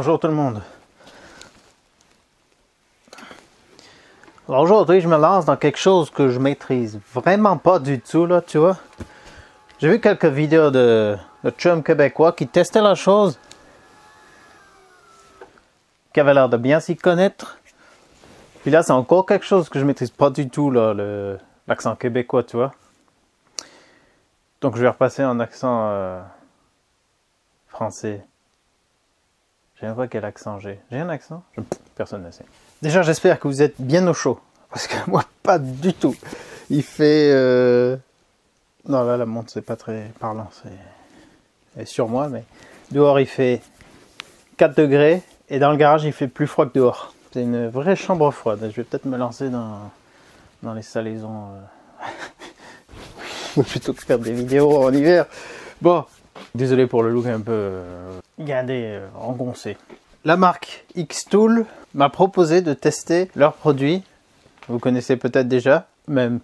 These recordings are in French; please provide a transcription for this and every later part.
Bonjour tout le monde. Alors aujourd'hui, je me lance dans quelque chose que je maîtrise vraiment pas du tout, là, tu vois. J'ai vu quelques vidéos de chums québécois qui testaient la chose, qui avait l'air de bien s'y connaître. Puis là, c'est encore quelque chose que je maîtrise pas du tout, là, l'accent québécois, tu vois. Donc je vais repasser en accent français. Je ne sais pas quel accent j'ai. J'ai un accent? Personne ne sait. Déjà, j'espère que vous êtes bien au chaud. Parce que moi, pas du tout. Il fait... Non, là, la montre, c'est pas très parlant. C'est sur moi, mais... Dehors, il fait 4 degrés. Et dans le garage, il fait plus froid que dehors. C'est une vraie chambre froide. Je vais peut-être me lancer dans les salaisons. Plutôt que faire des vidéos en hiver. Bon. Désolé pour le look un peu gardé, engoncé. La marque Xtool m'a proposé de tester leurs produits. Vous connaissez peut-être déjà, même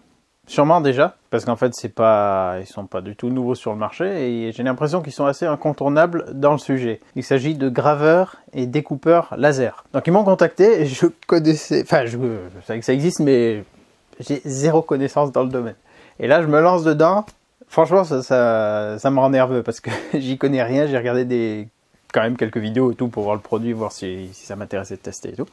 sûrement déjà, parce qu'en fait ils sont pas du tout nouveaux sur le marché et j'ai l'impression qu'ils sont assez incontournables dans le sujet. Il s'agit de graveurs et découpeurs laser. Donc ils m'ont contacté et je connaissais, enfin je savais que ça existe, mais j'ai zéro connaissance dans le domaine. Et là je me lance dedans. Franchement, ça me rend nerveux parce que j'y connais rien. J'ai regardé quand même quelques vidéos et tout pour voir le produit, voir si ça m'intéressait de tester et tout.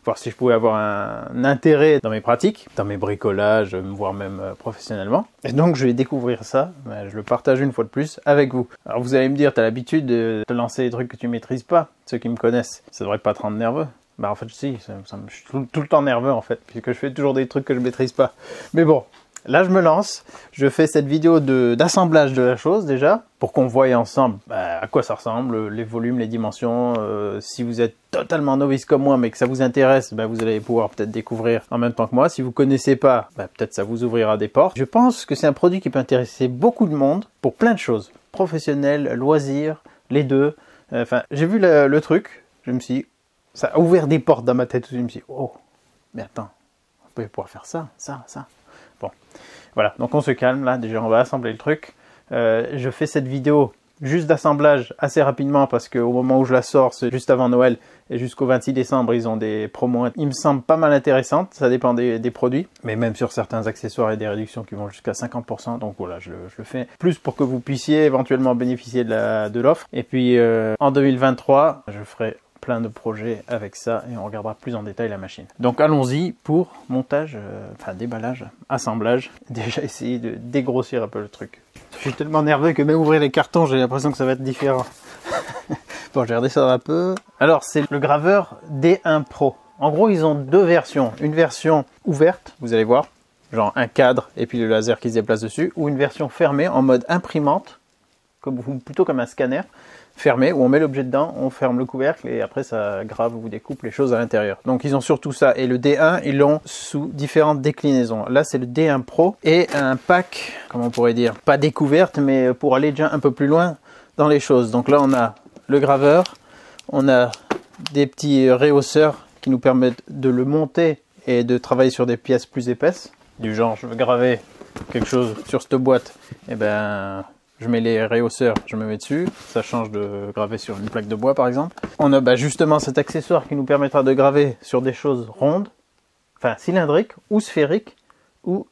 Voir si je pouvais avoir un intérêt dans mes pratiques, dans mes bricolages, voire même professionnellement. Et donc, je vais découvrir ça. Je le partage une fois de plus avec vous. Alors, vous allez me dire, tu as l'habitude de te lancer des trucs que tu maîtrises pas. Ceux qui me connaissent, ça devrait pas te rendre nerveux. Bah, en fait, si. Je suis tout le temps nerveux, en fait, puisque je fais toujours des trucs que je maîtrise pas. Mais bon. Là, je me lance, je fais cette vidéo d'assemblage de la chose déjà, pour qu'on voie ensemble à quoi ça ressemble, les volumes, les dimensions. Si vous êtes totalement novice comme moi, mais que ça vous intéresse, vous allez pouvoir peut-être découvrir en même temps que moi. Si vous connaissez pas, peut-être ça vous ouvrira des portes. Je pense que c'est un produit qui peut intéresser beaucoup de monde pour plein de choses. Professionnel, loisirs, les deux. Enfin, j'ai vu le truc, je me suis dit, ça a ouvert des portes dans ma tête. Je me suis dit, oh, mais attends, on peut pouvoir faire ça. Bon, voilà, donc on se calme là, déjà on va assembler le truc. Je fais cette vidéo juste d'assemblage assez rapidement parce qu'au moment où je la sors, c'est juste avant Noël et jusqu'au 26 décembre, ils ont des promos, il me semble pas mal intéressantes, ça dépend des produits, mais même sur certains accessoires et des réductions qui vont jusqu'à 50%, donc voilà, je le fais plus pour que vous puissiez éventuellement bénéficier de l'offre. Et puis en 2023, je ferai plein de projets avec ça et on regardera plus en détail la machine. Donc allons-y pour montage, déballage, assemblage. Déjà essayer de dégrossir un peu le truc. Je suis tellement nerveux que même ouvrir les cartons, j'ai l'impression que ça va être différent. Bon, je vais redescendre un peu. Alors c'est le graveur D1 Pro. En gros, ils ont deux versions. Une version ouverte, vous allez voir, genre un cadre et puis le laser qui se déplace dessus, ou une version fermée en mode imprimante, plutôt comme un scanner. Fermé, où on met l'objet dedans, on ferme le couvercle et après ça grave ou découpe les choses à l'intérieur. Donc ils ont surtout ça. Et le D1, ils l'ont sous différentes déclinaisons. Là c'est le D1 Pro et un pack, comment on pourrait dire, pas découverte, mais pour aller déjà un peu plus loin dans les choses. Donc là on a le graveur, on a des petits réhausseurs qui nous permettent de le monter et de travailler sur des pièces plus épaisses. Du genre je veux graver quelque chose sur cette boîte, et je mets les réhausseurs, je me mets dessus, ça change de graver sur une plaque de bois par exemple. On a justement cet accessoire qui nous permettra de graver sur des choses rondes, enfin cylindriques ou sphériques, ou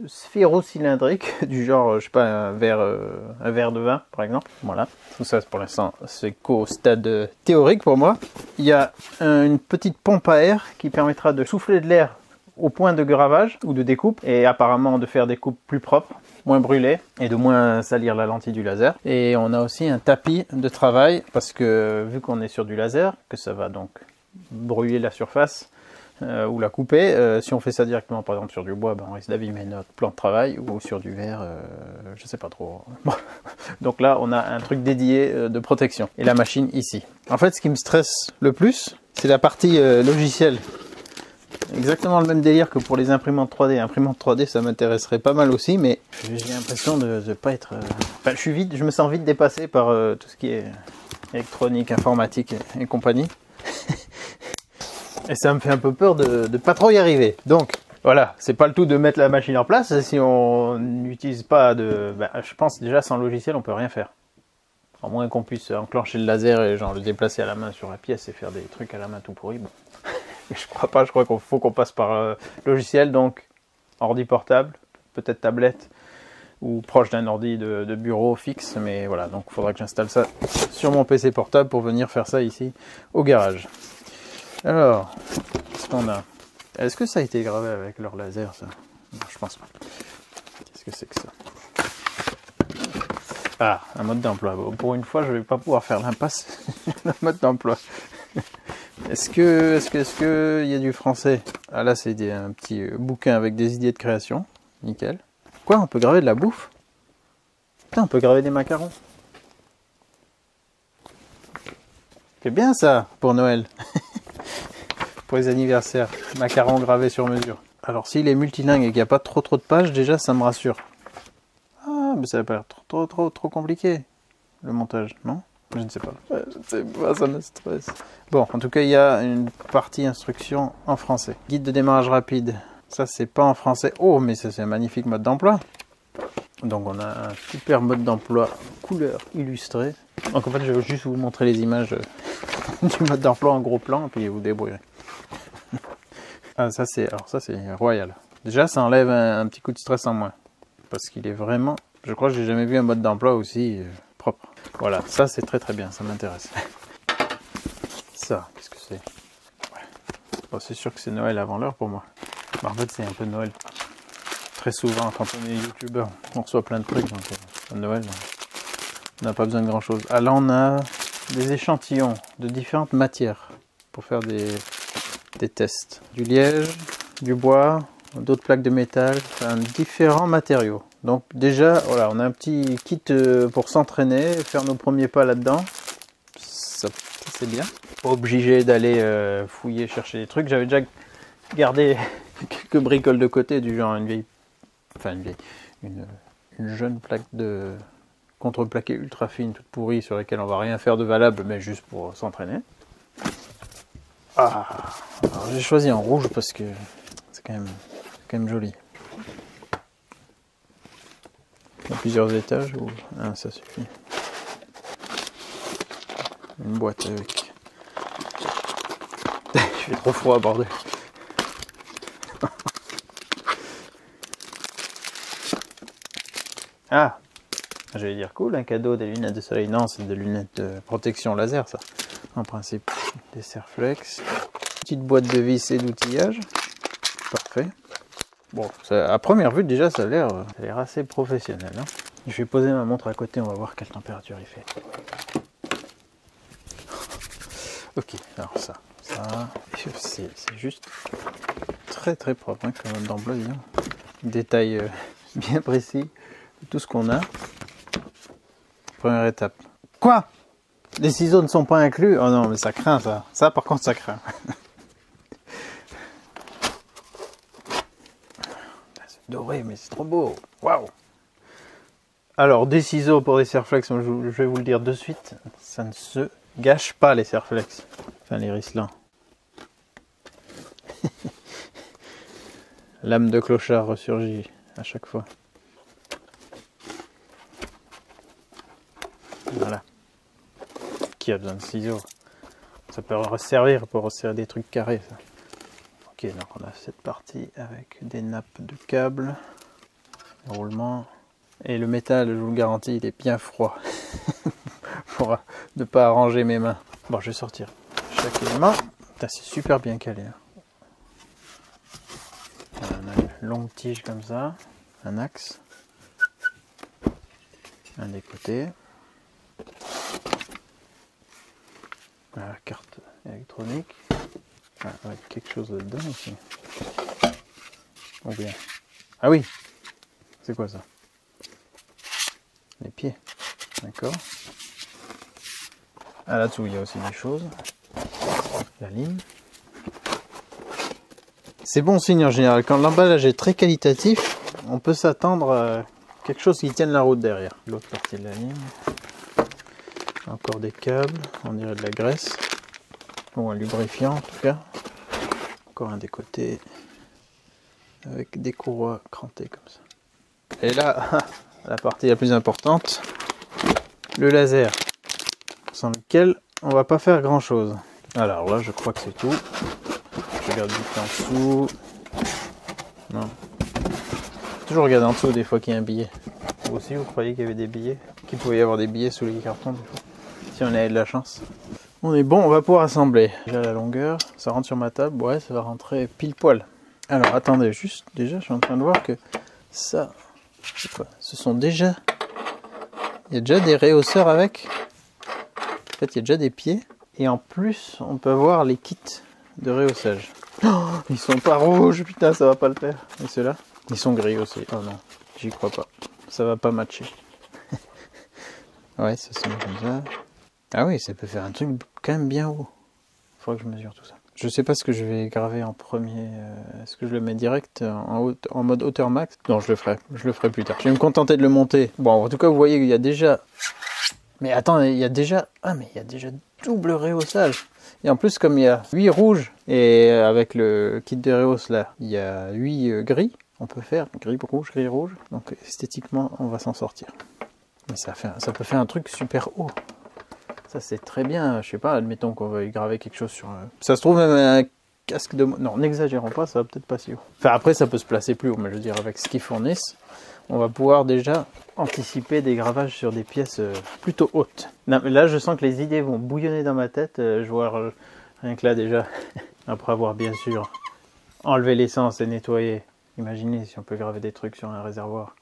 sphéro-cylindriques, du genre, je sais pas, un verre de vin par exemple. Voilà, tout ça pour l'instant c'est qu'au stade théorique pour moi. Il y a une petite pompe à air qui permettra de souffler de l'air au point de gravage ou de découpe et apparemment de faire des coupes plus propres, moins brûlées et de moins salir la lentille du laser. Et on a aussi un tapis de travail parce que vu qu'on est sur du laser, que ça va donc brouiller la surface ou la couper, si on fait ça directement par exemple sur du bois, on risque d'abîmer notre plan de travail, ou sur du verre, je sais pas trop. Bon. Donc là on a un truc dédié de protection et la machine ici. En fait ce qui me stresse le plus c'est la partie logicielle. Exactement le même délire que pour les imprimantes 3D. Imprimantes 3D, ça m'intéresserait pas mal aussi, mais j'ai l'impression de ne pas être... je me sens vite dépassé par tout ce qui est électronique, informatique et compagnie. Et ça me fait un peu peur de pas trop y arriver. Donc, voilà, c'est pas le tout de mettre la machine en place si on n'utilise pas de... je pense déjà sans logiciel, on peut rien faire. À moins qu'on puisse enclencher le laser et genre le déplacer à la main sur la pièce et faire des trucs à la main tout pourri. Bon. Je crois pas, je crois qu'il faut qu'on passe par logiciel, donc ordi portable, peut-être tablette, ou proche d'un ordi de bureau fixe, mais voilà, donc il faudra que j'installe ça sur mon PC portable pour venir faire ça ici au garage. Alors, qu'est-ce qu'on a? Est-ce que ça a été gravé avec leur laser, ça? Non, je pense pas. Qu'est-ce que c'est que ça? Ah, un mode d'emploi. Bon, pour une fois, je vais pas pouvoir faire l'impasse sur le mode d'emploi. Est-ce que il y a du français? Ah là, c'est un petit bouquin avec des idées de création. Nickel. Quoi, on peut graver de la bouffe? Putain, on peut graver des macarons. C'est bien ça pour Noël. Pour les anniversaires. Macarons gravés sur mesure. Alors s'il est multilingue et qu'il n'y a pas trop de pages, déjà ça me rassure. Ah, mais ça va pas l'air trop compliqué. Le montage, non? Je ne sais pas. Je ne sais pas, ça me stresse. Bon, en tout cas, il y a une partie instruction en français. Guide de démarrage rapide. Ça, c'est pas en français. Oh, mais ça, c'est un magnifique mode d'emploi. Donc, on a un super mode d'emploi couleur illustrée. Donc, en fait, je vais juste vous montrer les images du mode d'emploi en gros plan, et puis vous débrouillerez. Ah, ça, c'est royal. Déjà, ça enlève un petit coup de stress en moins. Parce qu'il est vraiment... Je crois que j'ai jamais vu un mode d'emploi aussi propre. Voilà, ça c'est très bien, ça m'intéresse. Ça, qu'est-ce que c'est? Ouais. Bon, c'est sûr que c'est Noël avant l'heure pour moi. Mais en fait, c'est un peu Noël. Très souvent, quand on est youtubeur, on reçoit plein de trucs. Donc, à Noël, on n'a pas besoin de grand chose. Ah là, on a des échantillons de différentes matières pour faire des tests. Du liège, du bois, d'autres plaques de métal, enfin, différents matériaux. Donc déjà, voilà, on a un petit kit pour s'entraîner, faire nos premiers pas là-dedans. Ça, c'est bien. Pas obligé d'aller fouiller, chercher des trucs. J'avais déjà gardé quelques bricoles de côté, du genre une jeune plaque de contreplaqué ultra fine, toute pourrie, sur laquelle on va rien faire de valable, mais juste pour s'entraîner. Ah, alors j'ai choisi en rouge parce que c'est quand même joli. Il y a plusieurs étages ou un, ça suffit. Une boîte avec. Il fait trop froid, bordel. Ah, j'allais dire cool, un cadeau, des lunettes de soleil. Non, c'est des lunettes de protection laser, ça. En principe, des Serflex. Petite boîte de vis et d'outillage. Parfait. Bon, ça, à première vue, déjà, ça a l'air assez professionnel. Hein. Je vais poser ma montre à côté, on va voir quelle température il fait. Ok, alors ça c'est juste très propre, hein, comme d'emploi, disons. Détail bien précis de tout ce qu'on a. Première étape. Quoi? Les ciseaux ne sont pas inclus? Oh non, mais ça craint, ça. Ça, par contre, ça craint. Doré, mais c'est trop beau. Waouh. Alors, des ciseaux pour des Serflex, je vais vous le dire de suite, ça ne se gâche pas les Serflex. Enfin, les Riesland. L'âme de clochard ressurgit à chaque fois. Voilà. Qui a besoin de ciseaux? Ça peut servir pour resserrer des trucs carrés, ça. Ok, donc on a cette partie avec des nappes de câbles, roulement, et le métal, je vous le garantis, il est bien froid pour ne pas arranger mes mains. Bon, je vais sortir chaque élément. C'est super bien calé. Hein. On a une longue tige comme ça, un axe, un des côtés, la carte électronique. Ah, ouais, quelque chose dedans aussi. Ou bien. Ah oui! C'est quoi ça? Les pieds. D'accord. Ah, là-dessous, il y a aussi des choses. La ligne. C'est bon signe en général. Quand l'emballage est très qualitatif, on peut s'attendre à quelque chose qui tienne la route derrière. L'autre partie de la ligne. Encore des câbles. On dirait de la graisse. Ou un lubrifiant en tout cas. Encore un des côtés. Avec des courroies crantées comme ça. Et là, la partie la plus importante. Le laser. sans lequel on va pas faire grand chose. Alors là, je crois que c'est tout. Je regarde vite en dessous. Non. Toujours regarder en dessous des fois qu'il y a un billet. Vous aussi, vous croyez qu'il y avait des billets? Qu'il pouvait y avoir des billets sous les cartons des fois. Si on avait de la chance. On est bon, on va pouvoir assembler. Déjà la longueur, ça rentre sur ma table. Ouais, ça va rentrer pile poil. Alors attendez, juste déjà, je suis en train de voir que ça, c'est quoi? Ce sont déjà... Il y a déjà des réhausseurs avec. En fait, il y a déjà des pieds. Et en plus, on peut avoir les kits de réhaussage. Oh, ils sont pas rouges, putain, ça va pas le faire. Et ceux-là, ils sont gris aussi. Oh non, j'y crois pas. Ça va pas matcher. Ouais, ça sonne comme ça. Ah oui, ça peut faire un truc quand même bien haut. Faudra que je mesure tout ça. Je sais pas ce que je vais graver en premier. Est-ce que je le mets direct en mode hauteur max? Non, je le ferai plus tard. Je vais me contenter de le monter. Bon, en tout cas, vous voyez qu'il y a déjà... Mais attends, il y a déjà... Ah, mais il y a déjà double rehaussage. Et en plus, comme il y a 8 rouges, et avec le kit de rehausse là, il y a 8 gris, on peut faire gris rouge, gris rouge. Donc esthétiquement, on va s'en sortir. Mais ça peut faire un truc super haut. Ça c'est très bien, je sais pas, admettons qu'on veuille graver quelque chose sur... Ça se trouve même un casque de... Non, n'exagérons pas, ça va peut-être pas si haut. Enfin après ça peut se placer plus haut, mais je veux dire avec ce qu'ils fournissent, on va pouvoir déjà anticiper des gravages sur des pièces plutôt hautes. Non, mais là je sens que les idées vont bouillonner dans ma tête, je vois rien que là déjà, après avoir bien sûr enlevé l'essence et nettoyé. Imaginez si on peut graver des trucs sur un réservoir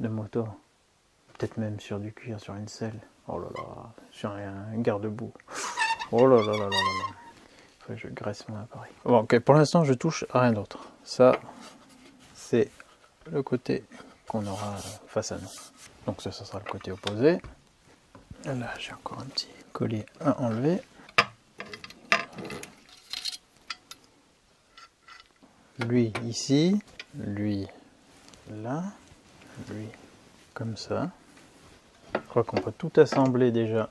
de moto, peut-être même sur du cuir, sur une selle. Oh là là, sur un garde-boue. Oh là là là là là là. Faut que je graisse mon appareil. Bon, ok, pour l'instant, je touche à rien d'autre. Ça, c'est le côté qu'on aura face à nous. Donc ça sera le côté opposé. Là, j'ai encore un petit collier à enlever. Lui ici, lui là, lui comme ça. Je crois qu'on peut tout assembler déjà,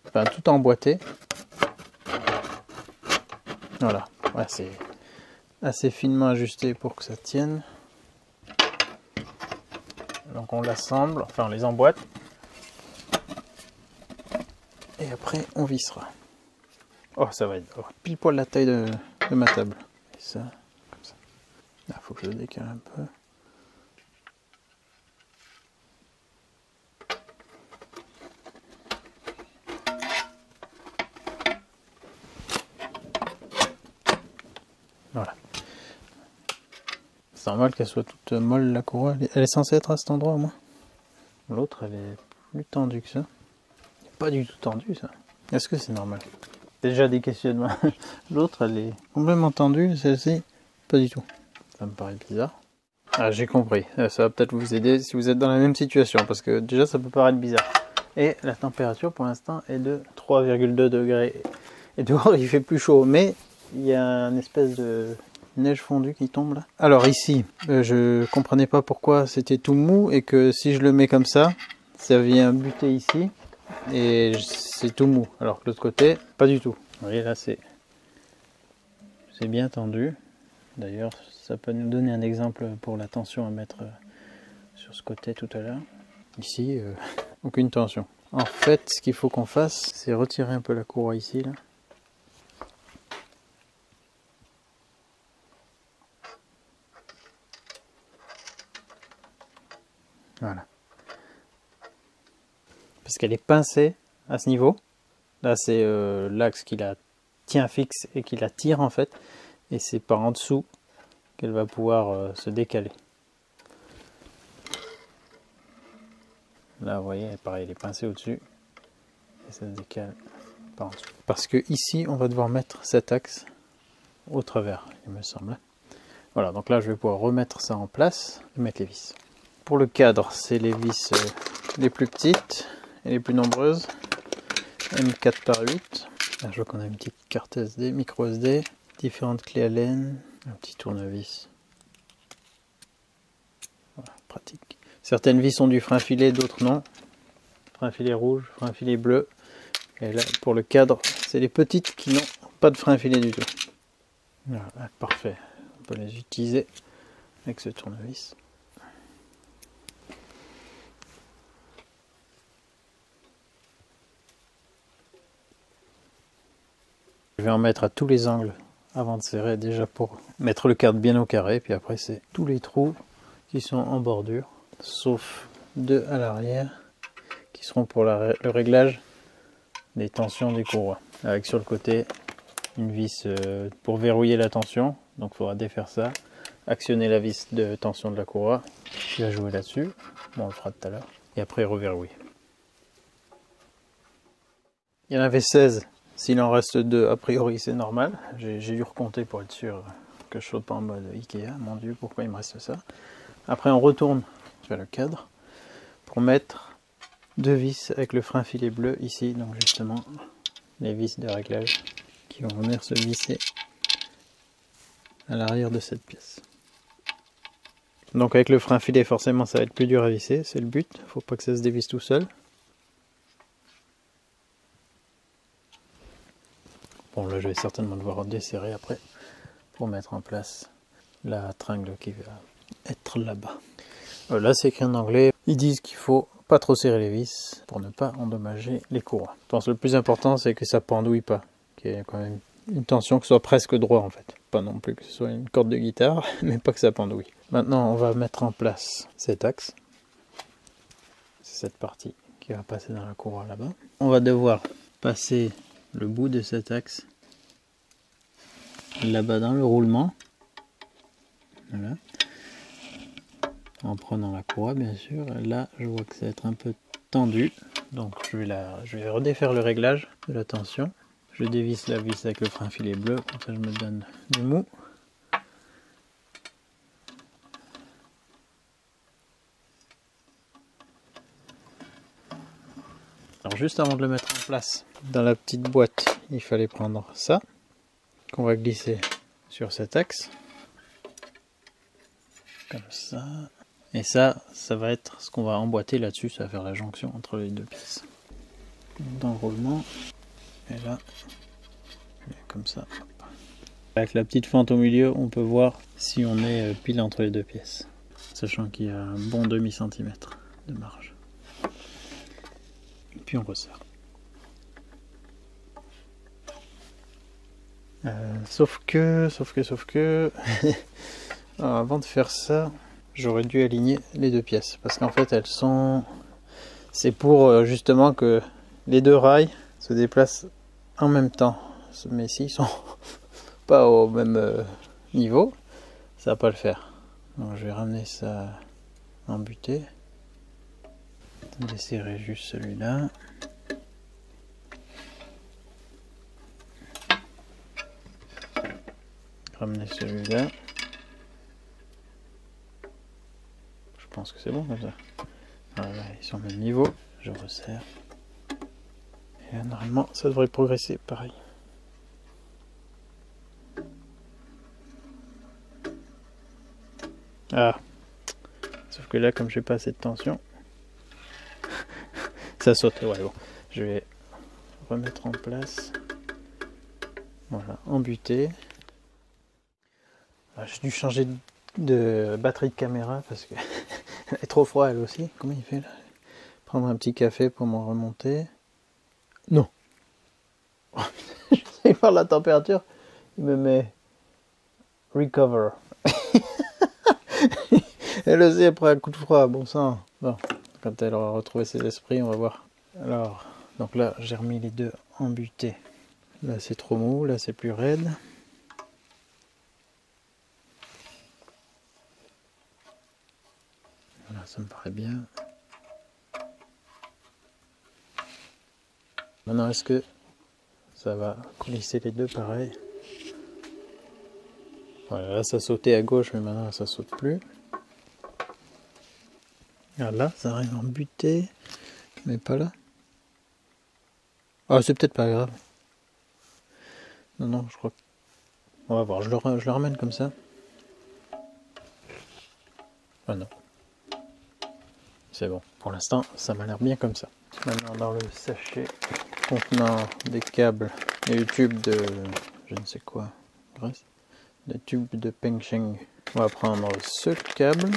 enfin tout emboîter. Voilà, ouais, c'est assez finement ajusté pour que ça tienne. Donc on l'assemble, enfin on les emboîte. Et après on vissera. Oh, ça va être pile poil la taille de ma table. Et ça, comme ça. Là, faut que je le décale un peu. Voilà. C'est normal qu'elle soit toute molle la courroie. Elle est censée être à cet endroit au moins. L'autre elle est plus tendue que ça. Pas du tout tendue ça. Est-ce que c'est normal? Déjà des questionnements. L'autre elle est complètement tendue, celle-ci pas du tout. Ça me paraît bizarre. Ah, j'ai compris. Ça va peut-être vous aider si vous êtes dans la même situation parce que déjà ça peut paraître bizarre. Et la température pour l'instant est de 3,2 degrés. Et dehors il fait plus chaud, mais il y a une espèce de neige fondue qui tombe là. Alors ici, je comprenais pas pourquoi c'était tout mou et que si je le mets comme ça vient buter ici et c'est tout mou. Alors que l'autre côté, pas du tout. Vous voyez là c'est bien tendu. D'ailleurs, ça peut nous donner un exemple pour la tension à mettre sur ce côté tout à l'heure. Ici, aucune tension. En fait, ce qu'il faut qu'on fasse, c'est retirer un peu la courroie ici là. Voilà. Parce qu'elle est pincée à ce niveau. Là, c'est l'axe qui la tient fixe et qui la tire en fait. Et c'est par en dessous qu'elle va pouvoir se décaler. Là, vous voyez, pareil, elle est pincée au-dessus. Et ça se décale par en dessous. Parce que ici, on va devoir mettre cet axe au travers, il me semble. Voilà, donc là, je vais pouvoir remettre ça en place et mettre les vis. Pour le cadre, c'est les vis les plus petites et les plus nombreuses. M4 par 8. Là, je vois qu'on a une petite carte SD, micro SD, différentes clés Allen, un petit tournevis. Voilà, pratique. Certaines vis ont du frein filet, d'autres non. Frein filet rouge, frein filet bleu. Et là, pour le cadre, c'est les petites qui n'ont pas de frein filet du tout. Voilà, parfait. On peut les utiliser avec ce tournevis. vais en mettre à tous les angles avant de serrer, déjà pour mettre le cadre bien au carré. Puis après c'est tous les trous qui sont en bordure, sauf deux à l'arrière qui seront pour le réglage des tensions des courroies. Avec sur le côté une vis pour verrouiller la tension, donc il faudra défaire ça, actionner la vis de tension de la courroie, qui va jouer là-dessus, bon, on le fera tout à l'heure, et après reverrouiller. Il y en avait 16, s'il en reste 2, a priori c'est normal, j'ai dû recompter pour être sûr que je saute pas en mode Ikea, mon dieu pourquoi il me reste ça. Après on retourne vers le cadre pour mettre 2 vis avec le frein filet bleu ici, donc justement les vis de réglage qui vont venir se visser à l'arrière de cette pièce. Donc avec le frein filet forcément ça va être plus dur à visser, c'est le but, faut pas que ça se dévisse tout seul. Bon là je vais certainement devoir desserrer après pour mettre en place la tringle qui va être là-bas. Là c'est écrit en anglais, ils disent qu'il faut pas trop serrer les vis pour ne pas endommager les courroies. Je pense que le plus important c'est que ça pendouille pas, qu'il y ait quand même une tension qui soit presque droit en fait. Pas non plus que ce soit une corde de guitare, mais pas que ça pendouille. Maintenant on va mettre en place cet axe. C'est cette partie qui va passer dans la courroie là-bas. On va devoir passer le bout de cet axe là-bas dans le roulement. Voilà. En prenant la courroie bien sûr. Là je vois que ça va être un peu tendu. Donc je vais redéfaire le réglage de la tension. Je dévisse la vis avec le frein filet bleu, comme ça je me donne du mou. Alors juste avant de le mettre en place, dans la petite boîte, il fallait prendre ça, qu'on va glisser sur cet axe. Comme ça. Et ça va être ce qu'on va emboîter là-dessus, ça va faire la jonction entre les deux pièces. Dans le roulement, et là, comme ça. Avec la petite fente au milieu, on peut voir si on est pile entre les deux pièces. Sachant qu'il y a un bon demi-centimètre de marge. Et puis on resserre. Sauf que... Alors, avant de faire ça, j'aurais dû aligner les deux pièces. Parce qu'en fait, elles sont... C'est pour justement que les deux rails se déplacent en même temps. Mais s'ils sont pas au même niveau, ça va pas le faire. Donc je vais ramener ça en butée. Desserrer juste celui-là. Ramener celui-là. Je pense que c'est bon comme ça. Voilà, ils sont au même niveau. Je resserre. Et là, normalement, ça devrait progresser pareil. Ah, sauf que là, comme j'ai pas assez de tension, ça saute. Ouais, bon, je vais remettre en place. Voilà, embuté. J'ai dû changer de batterie de caméra parce que elle est trop froide elle aussi. Comment il fait là? Prendre un petit café pour m'en remonter. Non. J'essaie de voir la température. Il me met recover. Elle aussi après un coup de froid, bon sang. Bon, quand elle aura retrouvé ses esprits, on va voir. Alors, donc là, j'ai remis les deux embutés. Là, c'est trop mou, là, c'est plus raide. Voilà, ça me paraît bien. Maintenant, est-ce que ça va coulisser les deux pareil? Voilà, là, ça sautait à gauche, mais maintenant, ça saute plus. Ah, là, ça arrive en butée, mais pas là. Ah, c'est peut-être pas grave. Non, non, je crois que... On va voir, je le ramène comme ça. Ah non. C'est bon. Pour l'instant, ça m'a l'air bien comme ça. Maintenant, dans le sachet contenant des câbles et des tubes de... je ne sais quoi. Des tubes de Pengsheng. On va prendre ce câble.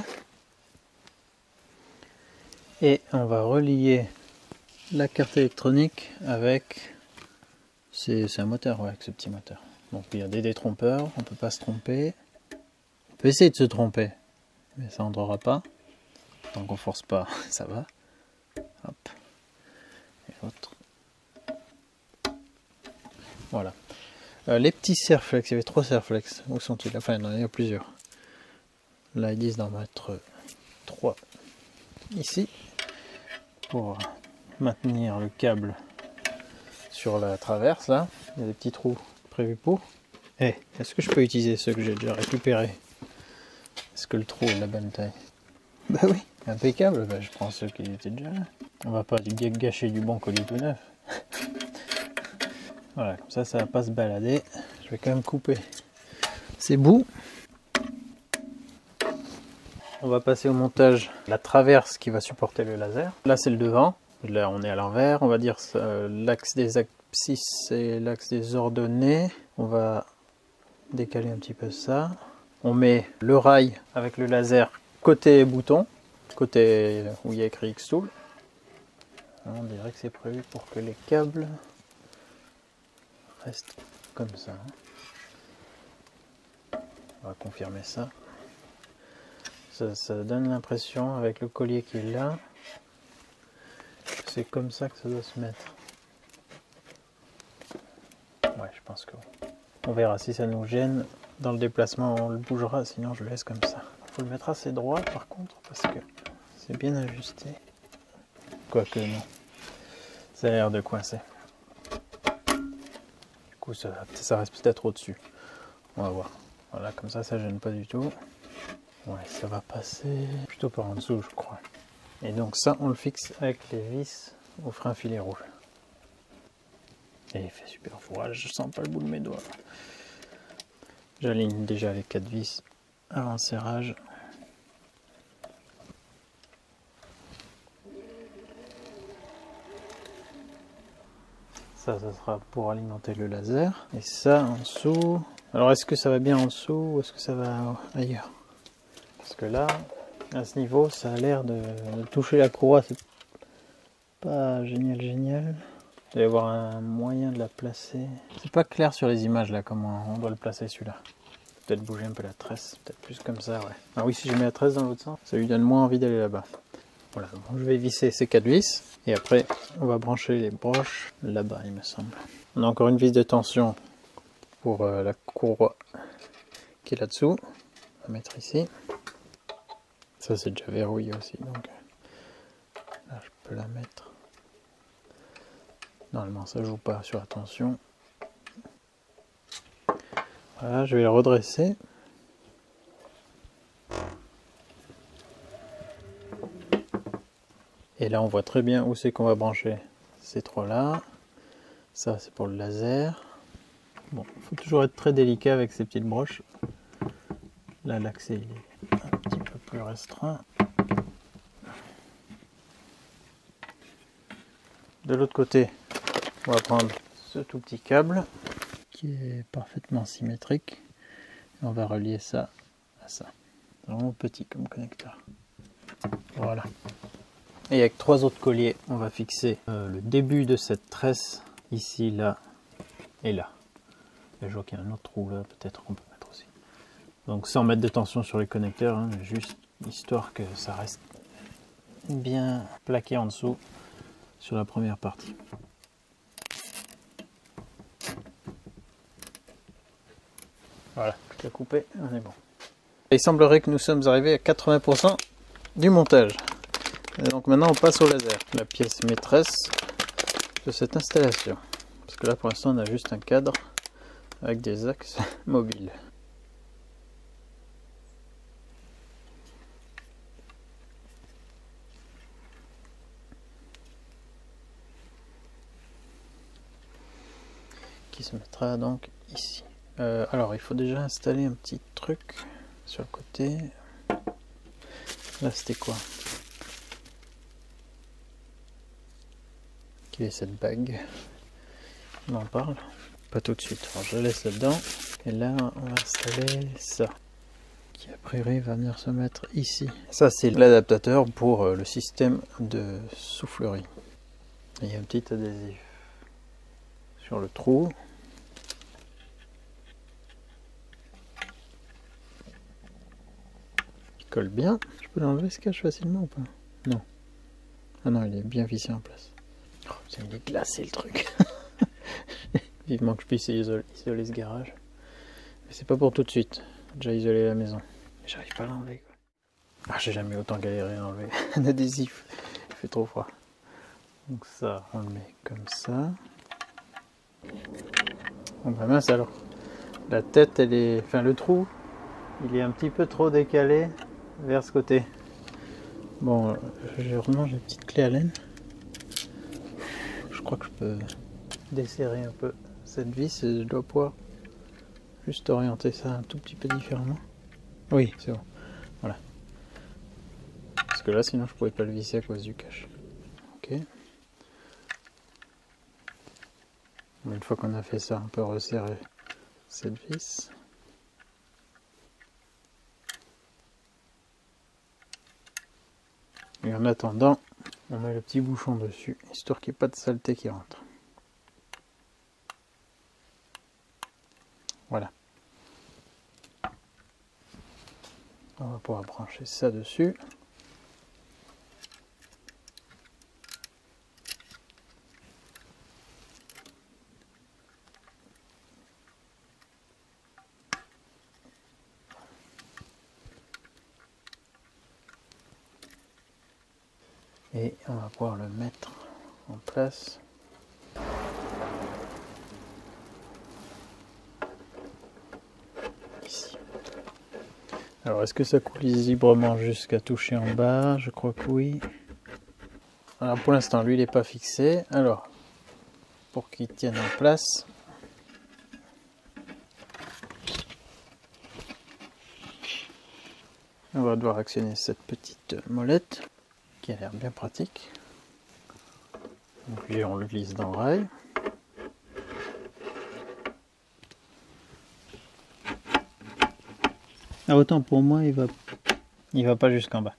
Et on va relier la carte électronique avec C'est un moteur, ouais, avec ce petit moteur. Donc il y a des détrompeurs, on peut pas se tromper. On peut essayer de se tromper, mais ça n'entrera pas. Donc on force pas, ça va. Hop. Et l'autre. Voilà. Les petits serflex, il y avait 3 serflex. Où sont-ils? Enfin, non, il y a plusieurs. Là, ils disent d'en mettre 3 ici pour maintenir le câble sur la traverse. Là, il y a des petits trous prévus pour. Eh, est-ce que je peux utiliser ceux que j'ai déjà récupérés? Est-ce que le trou est de la bonne taille? Bah oui, impeccable. Bah, je prends ceux qui étaient déjà là. On va pas gâcher du bon collier tout neuf. Voilà, comme ça va pas se balader. Je vais quand même couper ces bouts. On va passer au montage la traverse qui va supporter le laser. Là c'est le devant, là on est à l'envers. On va dire l'axe des abscisses et l'axe des ordonnées. On va décaler un petit peu ça. On met le rail avec le laser côté bouton, côté où il y a écrit Xtool. On dirait que c'est prévu pour que les câbles restent comme ça. On va confirmer ça. Ça donne l'impression avec le collier qui est là, c'est comme ça que ça doit se mettre. Ouais, je pense que on verra si ça nous gêne dans le déplacement, on le bougera, sinon je le laisse comme ça. Il faut le mettre assez droit par contre parce que c'est bien ajusté. Quoique non, ça a l'air de coincer. Du coup ça reste peut-être au-dessus. On va voir. Voilà, comme ça gêne pas du tout. Ouais, ça va passer plutôt par en dessous, je crois. Et donc ça, on le fixe avec les vis au frein filet rouge. Et il fait super froid, je sens pas le bout de mes doigts. J'aligne déjà les 4 vis avant serrage. Ça sera pour alimenter le laser. Et ça, en dessous... Alors, est-ce que ça va bien en dessous ou est-ce que ça va ailleurs? Parce que là, à ce niveau, ça a l'air de toucher la courroie. C'est pas génial. Il doit y avoir un moyen de la placer. C'est pas clair sur les images là, comment on doit le placer celui-là. Peut-être bouger un peu la tresse, peut-être plus comme ça, ouais. Ah oui, si je mets la tresse dans l'autre sens, ça lui donne moins envie d'aller là-bas. Voilà, donc je vais visser ces 4 vis. Et après, on va brancher les broches là-bas, il me semble. On a encore une vis de tension pour la courroie qui est là-dessous. On va mettre ici. Ça c'est déjà verrouillé aussi, donc là je peux la mettre. Normalement ça joue pas sur la tension. Voilà, je vais la redresser. Et là on voit très bien où c'est qu'on va brancher ces 3 là. Ça c'est pour le laser. Bon, il faut toujours être très délicat avec ces petites broches. Là l'accès il est un petit peu plus restreint. De l'autre côté, on va prendre ce tout petit câble qui est parfaitement symétrique. Et on va relier ça à ça. C'est vraiment petit comme connecteur. Voilà. Et avec 3 autres colliers, on va fixer le début de cette tresse ici, là et là. Et je vois qu'il y a un autre trou là, peut-être qu'on peut mettre aussi. Donc sans mettre de tension sur les connecteurs, hein, juste histoire que ça reste bien plaqué en dessous sur la première partie. Voilà, tout est coupé, on est bon. Il semblerait que nous sommes arrivés à 80% du montage. Et donc maintenant on passe au laser, la pièce maîtresse de cette installation. Parce que là pour l'instant on a juste un cadre avec des axes mobiles. Qui se mettra donc ici. Alors il faut déjà installer un petit truc sur le côté. Là c'était quoi? Quelle est cette bague? On en parle? Pas tout de suite. Alors je la laisse là-dedans. Et là on va installer ça. Qui a priori va venir se mettre ici. Ça c'est l'adaptateur pour le système de soufflerie. Et il y a un petit adhésif sur le trou. Il colle bien. Je peux l'enlever ce cache facilement ou pas? Non. Ah non, il est bien vissé en place. Oh, il est glacé le truc. Vivement que je puisse isoler ce garage. Mais c'est pas pour tout de suite. J'ai déjà isolé la maison. Mais j'arrive pas à l'enlever. Ah, j'ai jamais autant galéré à enlever un adhésif. Il fait trop froid. Donc ça, on le met comme ça. Bon bah mince alors. La tête, elle est... Enfin le trou, il est un petit peu trop décalé vers ce côté. Bon, heureusement j'ai une petite clé à laine. Je crois que je peux desserrer un peu cette vis et je dois pouvoir juste orienter ça un tout petit peu différemment. Oui, c'est bon. Voilà. Parce que là, sinon, je pouvais pas le visser à cause du cache. Ok. Une fois qu'on a fait ça, on peut resserrer cette vis. Et en attendant, on met le petit bouchon dessus, histoire qu'il n'y ait pas de saleté qui rentre. Voilà. On va pouvoir brancher ça dessus. Et on va pouvoir le mettre en place. Ici. Alors, est-ce que ça coule librement jusqu'à toucher en bas? Je crois que oui. Alors, pour l'instant, lui, il n'est pas fixé. Alors, pour qu'il tienne en place, on va devoir actionner cette petite molette qui a l'air bien pratique. Donc, puis on le glisse dans le rail. Ah, autant pour moi, il va pas jusqu'en bas.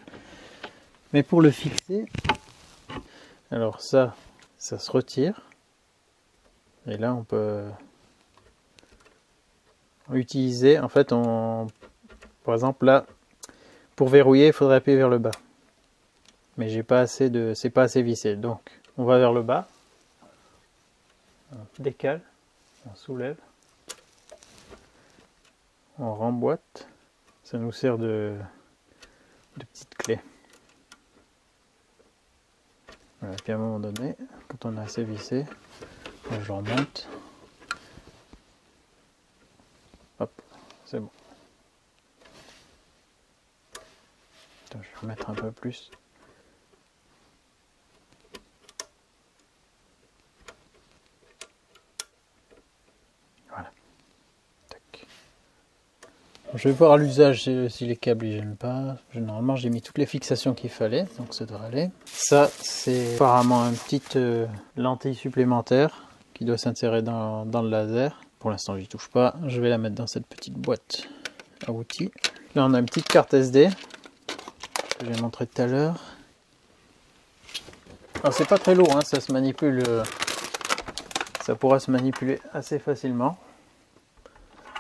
Mais pour le fixer, alors ça se retire. Et là, on peut utiliser, en fait, par exemple là, pour verrouiller, il faudrait appuyer vers le bas. Mais j'ai pas assez c'est pas assez vissé. Donc, on va vers le bas, on décale, on soulève, on remboîte. Ça nous sert de petite clé. Voilà, puis à un moment donné, quand on a assez vissé, je remonte. Hop, c'est bon. Attends, je vais remettre un peu plus. Voilà. Tac. Je vais voir à l'usage si les câbles ne gênent pas. Normalement, j'ai mis toutes les fixations qu'il fallait, donc ça devrait aller. Ça, c'est apparemment une petite lentille supplémentaire qui doit s'insérer dans le laser. Pour l'instant, je n'y touche pas. Je vais la mettre dans cette petite boîte à outils. Là, on a une petite carte SD que j'ai montré tout à l'heure. Alors, c'est pas très lourd, hein, ça se manipule. Ça pourra se manipuler assez facilement.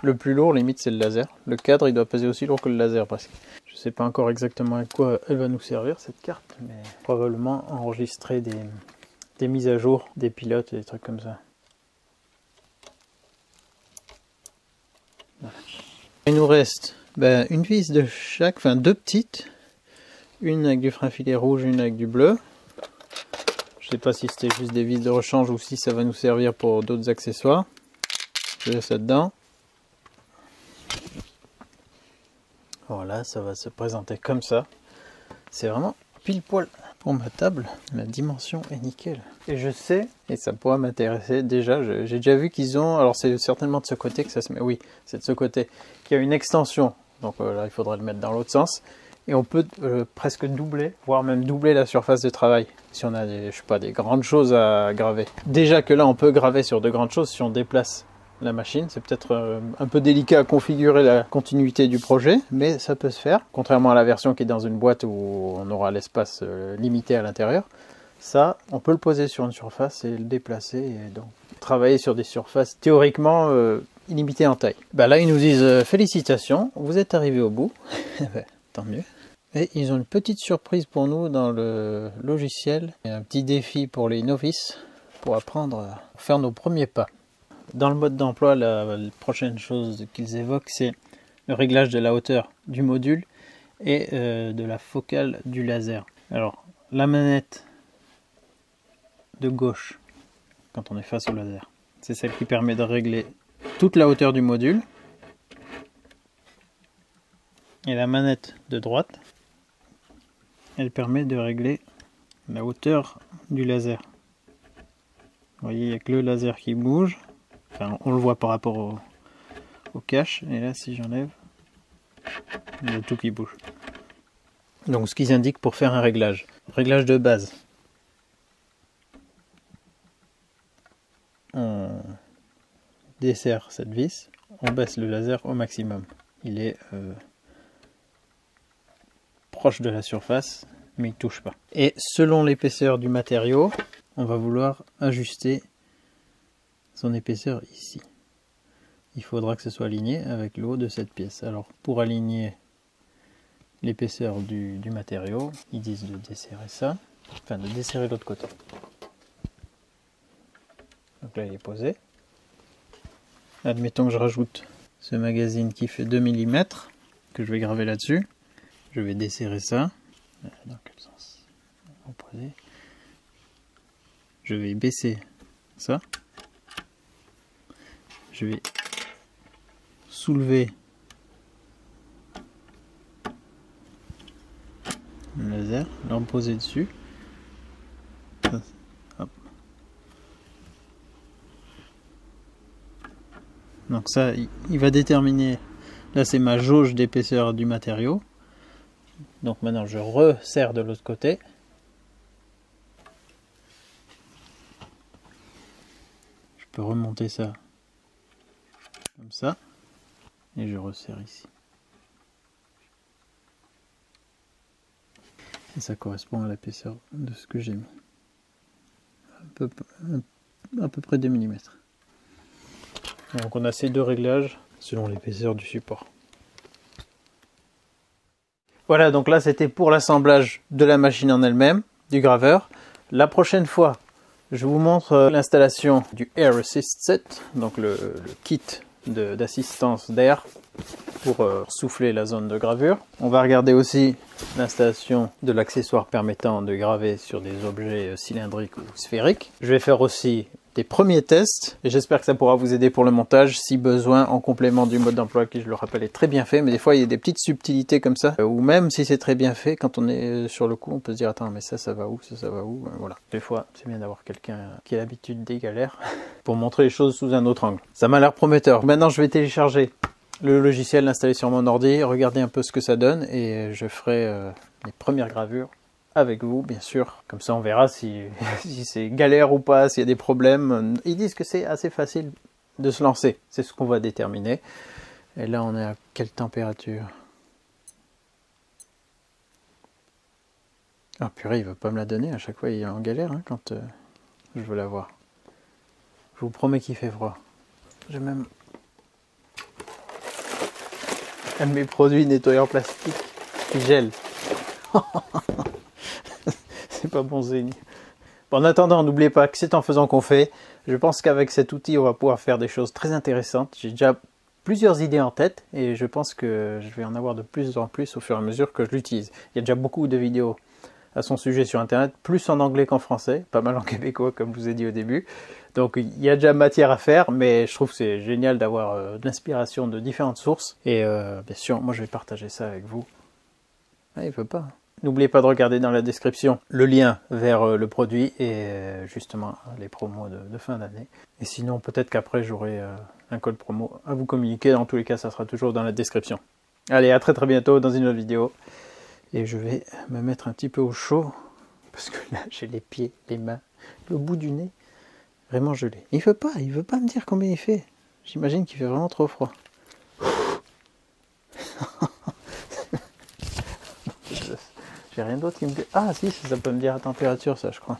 Le plus lourd, limite, c'est le laser. Le cadre, il doit peser aussi lourd que le laser presque. Je ne sais pas encore exactement à quoi elle va nous servir, cette carte, mais probablement enregistrer des mises à jour des pilotes et des trucs comme ça. Voilà. Il nous reste une vis de chaque, enfin deux petites. Une avec du frein filet rouge, une avec du bleu. Je ne sais pas si c'était juste des vis de rechange ou si ça va nous servir pour d'autres accessoires. Je laisse ça dedans. Voilà, ça va se présenter comme ça. C'est vraiment pile poil pour ma table. La dimension est nickel. Et je sais, et ça pourra m'intéresser déjà, j'ai déjà vu qu'ils ont, alors c'est certainement de ce côté que ça se met, oui, c'est de ce côté, qu'il y a une extension. Donc là, il faudrait le mettre dans l'autre sens. Et on peut presque doubler, voire même doubler la surface de travail. Si on a je sais pas, des grandes choses à graver. Déjà que là, on peut graver sur de grandes choses si on déplace la machine. C'est peut-être un peu délicat à configurer la continuité du projet, mais ça peut se faire. Contrairement à la version qui est dans une boîte où on aura l'espace limité à l'intérieur. Ça, on peut le poser sur une surface et le déplacer. Et donc, travailler sur des surfaces théoriquement illimitées en taille. Bah là, ils nous disent félicitations, vous êtes arrivés au bout. Tant mieux. Et ils ont une petite surprise pour nous dans le logiciel. Il y a un petit défi pour les novices pour apprendre à faire nos premiers pas. Dans le mode d'emploi, la prochaine chose qu'ils évoquent, c'est le réglage de la hauteur du module et de la focale du laser. Alors, la manette de gauche, quand on est face au laser, c'est celle qui permet de régler toute la hauteur du module. Et la manette de droite, elle permet de régler la hauteur du laser. Vous voyez, il n'y a que le laser qui bouge. Enfin, on le voit par rapport au cache. Et là, si j'enlève, il y a tout qui bouge. Donc, ce qu'ils indiquent pour faire un réglage. Réglage de base. On desserre cette vis. On baisse le laser au maximum. Il est proche de la surface, mais il ne touche pas. Et selon l'épaisseur du matériau, on va vouloir ajuster son épaisseur ici. Il faudra que ce soit aligné avec le haut de cette pièce. Alors pour aligner l'épaisseur du matériau, ils disent de desserrer ça, enfin de desserrer l'autre côté. Donc là il est posé. Admettons que je rajoute ce magazine qui fait 2 mm, que je vais graver là-dessus. Je vais desserrer ça. Dans quel sens? Opposé. Je vais baisser ça. Je vais soulever le laser, le poser dessus. Hop. Donc ça, il va déterminer, là c'est ma jauge d'épaisseur du matériau. Donc maintenant je resserre de l'autre côté. Je peux remonter ça comme ça. Et je resserre ici. Et ça correspond à l'épaisseur de ce que j'ai mis. À peu près 2 mm. Donc on a ces deux réglages selon l'épaisseur du support. Voilà, donc là c'était pour l'assemblage de la machine en elle-même, du graveur. La prochaine fois, je vous montre l'installation du Air Assist Set, donc le kit d'assistance d'air pour souffler la zone de gravure. On va regarder aussi l'installation de l'accessoire permettant de graver sur des objets cylindriques ou sphériques. Je vais faire aussi des premiers tests et j'espère que ça pourra vous aider pour le montage si besoin en complément du mode d'emploi qui, je le rappelle, est très bien fait, mais des fois il y a des petites subtilités comme ça ou même si c'est très bien fait, quand on est sur le coup on peut se dire attends mais ça va où, ça va où, voilà. Des fois c'est bien d'avoir quelqu'un qui a l'habitude des galères pour montrer les choses sous un autre angle. Ça m'a l'air prometteur. Maintenant je vais télécharger le logiciel, l'installer sur mon ordi, regarder un peu ce que ça donne et je ferai les premières gravures avec vous, bien sûr. Comme ça, on verra si c'est galère ou pas, s'il y a des problèmes. Ils disent que c'est assez facile de se lancer. C'est ce qu'on va déterminer. Et là, on est à quelle température? Ah purée, il ne veut pas me la donner. À chaque fois, il est en galère hein, quand je veux la voir. Je vous promets qu'il fait froid. J'ai même un de mes produits nettoyants plastiques qui gèle. C'est pas bon signe. Bon, en attendant, n'oubliez pas que c'est en faisant qu'on fait. Je pense qu'avec cet outil, on va pouvoir faire des choses très intéressantes. J'ai déjà plusieurs idées en tête et je pense que je vais en avoir de plus en plus au fur et à mesure que je l'utilise. Il y a déjà beaucoup de vidéos à son sujet sur internet, plus en anglais qu'en français, pas mal en québécois comme je vous ai dit au début. Donc il y a déjà matière à faire, mais je trouve que c'est génial d'avoir de l'inspiration de différentes sources. Et bien sûr, moi je vais partager ça avec vous. Ah, il veut pas. N'oubliez pas de regarder dans la description le lien vers le produit et justement les promos de fin d'année. Et sinon, peut-être qu'après, j'aurai un code promo à vous communiquer. Dans tous les cas, ça sera toujours dans la description. Allez, à très bientôt dans une autre vidéo. Et je vais me mettre un petit peu au chaud parce que là, j'ai les pieds, les mains, le bout du nez vraiment gelé. Il veut pas me dire combien il fait. J'imagine qu'il fait vraiment trop froid. J'ai rien d'autre qui me dit. Ah si, ça peut me dire la température, ça je crois.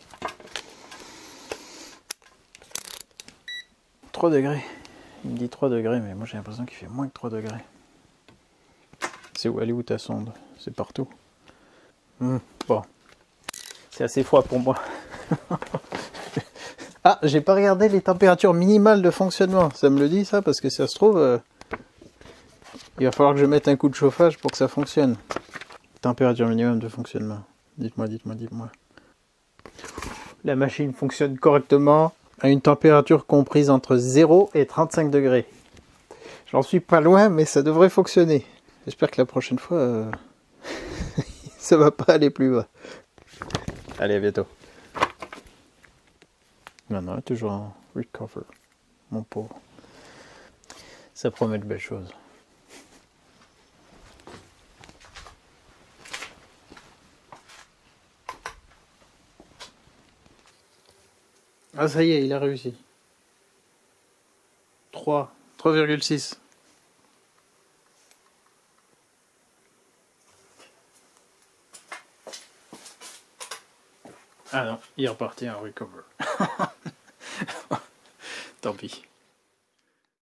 3 degrés. Il me dit 3 degrés, mais moi j'ai l'impression qu'il fait moins que 3 degrés. C'est où? Elle est où ta sonde? C'est partout. Bon. C'est assez froid pour moi. Ah, j'ai pas regardé les températures minimales de fonctionnement. Ça me le dit ça? Parce que ça se trouve... il va falloir que je mette un coup de chauffage pour que ça fonctionne. Température minimum de fonctionnement. Dites-moi, dites-moi, dites-moi. La machine fonctionne correctement à une température comprise entre 0 et 35 degrés. J'en suis pas loin, mais ça devrait fonctionner. J'espère que la prochaine fois, ça va pas aller plus bas. Allez, à bientôt. Non, toujours en recover, mon pauvre. Ça promet de belles choses. Ah, ça y est, il a réussi. 3,6. Ah non, il est reparti en recover. Tant pis.